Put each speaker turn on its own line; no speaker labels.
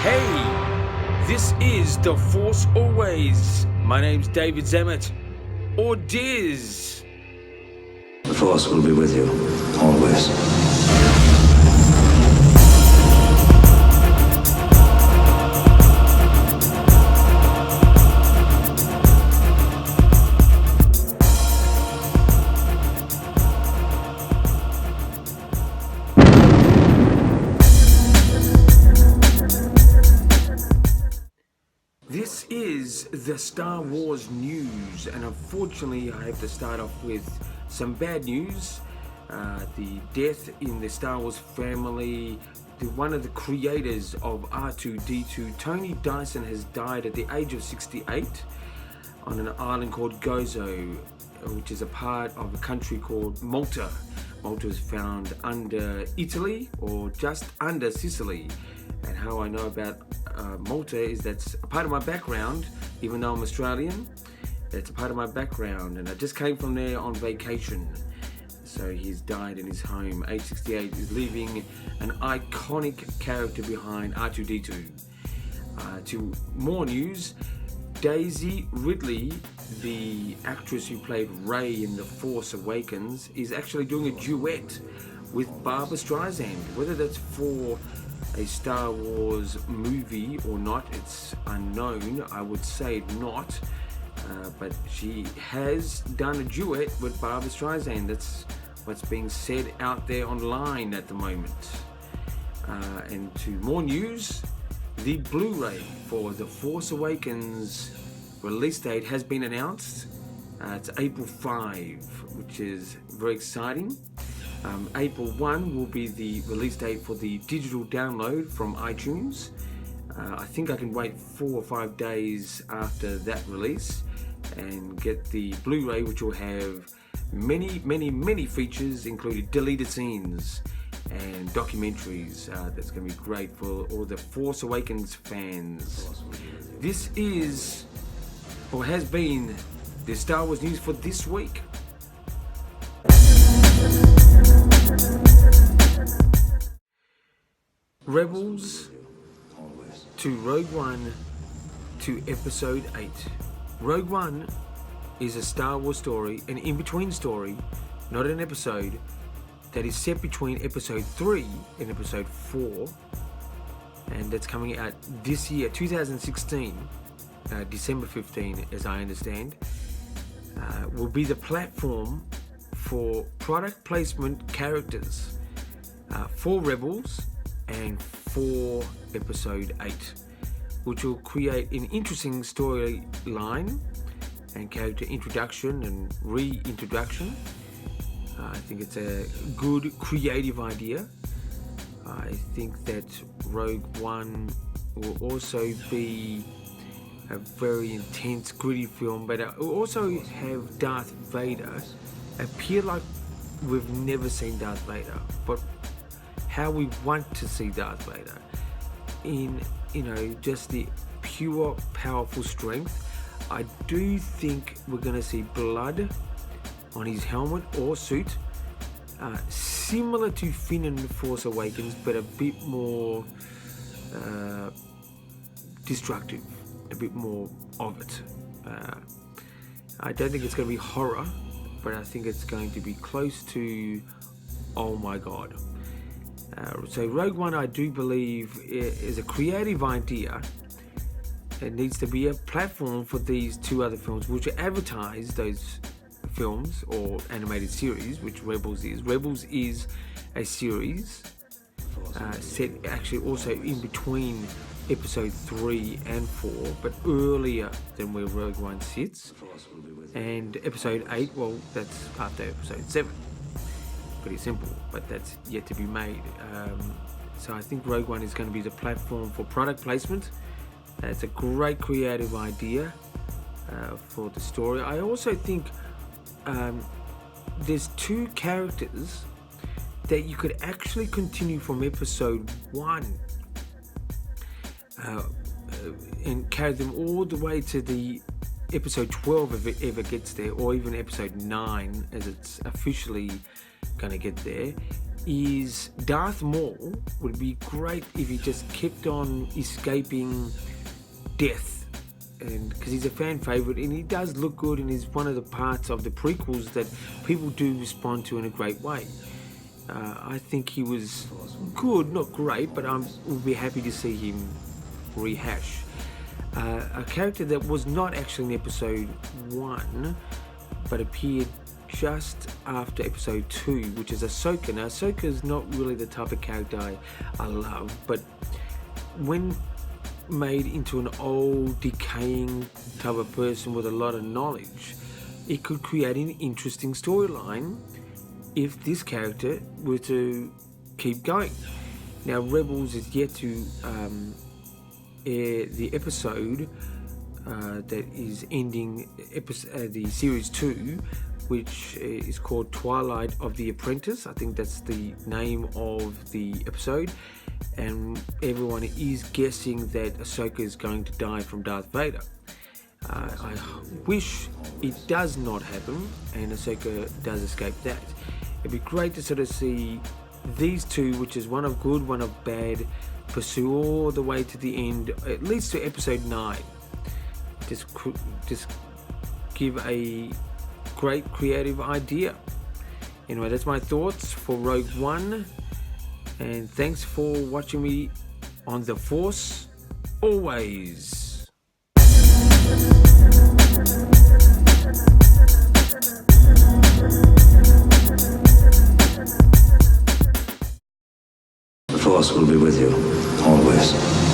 Hey, this is The Force Always. My name's David Zammit, or Diz.
The Force will be with you, always.
This is the Star Wars news, and unfortunately I have to start off with some bad news. The death in the Star Wars family. One of the creators of R2-D2, Tony Dyson, has died at the age of 68 on an island called Gozo, which is a part of a country called Malta. Malta is found under Italy, or just under Sicily. And how I know about Malta is that's a part of my background. Even though I'm Australian, it's a part of my background, and I just came from there on vacation. So he's died in his home, age 68. He's leaving an iconic character behind, R2-D2. To more news, Daisy Ridley, the actress who played Rey in The Force Awakens, is actually doing a duet with Barbra Streisand. Whether that's for a Star Wars movie or not, it's unknown. I would say not, but she has done a duet with Barbra Streisand. That's what's being said out there online at the moment. And to more news, the Blu-ray for The Force Awakens release date has been announced. It's April 5, which is very exciting. April 1 will be the release date for the digital download from iTunes. I think I can wait 4 or 5 days after that release and get the Blu-ray, which will have many features, including deleted scenes and documentaries. That's going to be great for all the Force Awakens fans. This is, or has been, the Star Wars news for this week. Rebels to Rogue One to Episode 8. Rogue One is a Star Wars story, an in-between story, not an episode, that is set between Episode 3 and Episode 4, and that's coming out this year, 2016, December 15, as I understand. Will be the platform for product placement characters for Rebels and for Episode 8, which will create an interesting storyline and character introduction and reintroduction. I think it's a good creative idea. I think that Rogue One will also be a very intense, gritty film, but it will also have Darth Vader appear like we've never seen Darth Vader, but how we want to see Darth Vader in, just the pure, powerful strength. I do think we're going to see blood on his helmet or suit, similar to Finn in The Force Awakens, but a bit more destructive, a bit more of it. I don't think it's going to be horror, but I think it's going to be close to, oh my god. So Rogue One, I do believe, is a creative idea. It needs to be a platform for these two other films, which advertise those films or animated series, which Rebels is. Rebels is a series set actually also in between Episode 3 and 4, but earlier than where Rogue One sits. And Episode 8, well, that's after Episode 7. Pretty simple, but that's yet to be made. So I think Rogue One is going to be the platform for product placement. It's a great creative idea for the story. I also think there's two characters that you could actually continue from Episode 1 and carry them all the way to the Episode 12 if it ever gets there, or even Episode 9 as it's officially going to get there. is Darth Maul would be great if he just kept on escaping death, and because he's a fan favorite and he does look good and is one of the parts of the prequels that people do respond to in a great way. I think he was good, not great, but I would be happy to see him rehash. A character that was not actually in episode 1 but appeared just after episode 2, which is Ahsoka. Now Ahsoka is not really the type of character I love, but when made into an old decaying type of person with a lot of knowledge, it could create an interesting storyline if this character were to keep going. Now Rebels is yet to air the episode that is ending the series 2, which is called Twilight of the Apprentice. I think that's the name of the episode, and everyone is guessing that Ahsoka is going to die from Darth Vader. I wish it does not happen and Ahsoka does escape that. It'd be great to sort of see these two, which is one of good, one of bad, pursue all the way to the end, at least to episode 9. Just give a great creative idea. Anyway, that's my thoughts for Rogue One, and thanks for watching me on The Force always.
The Force will be with you, always.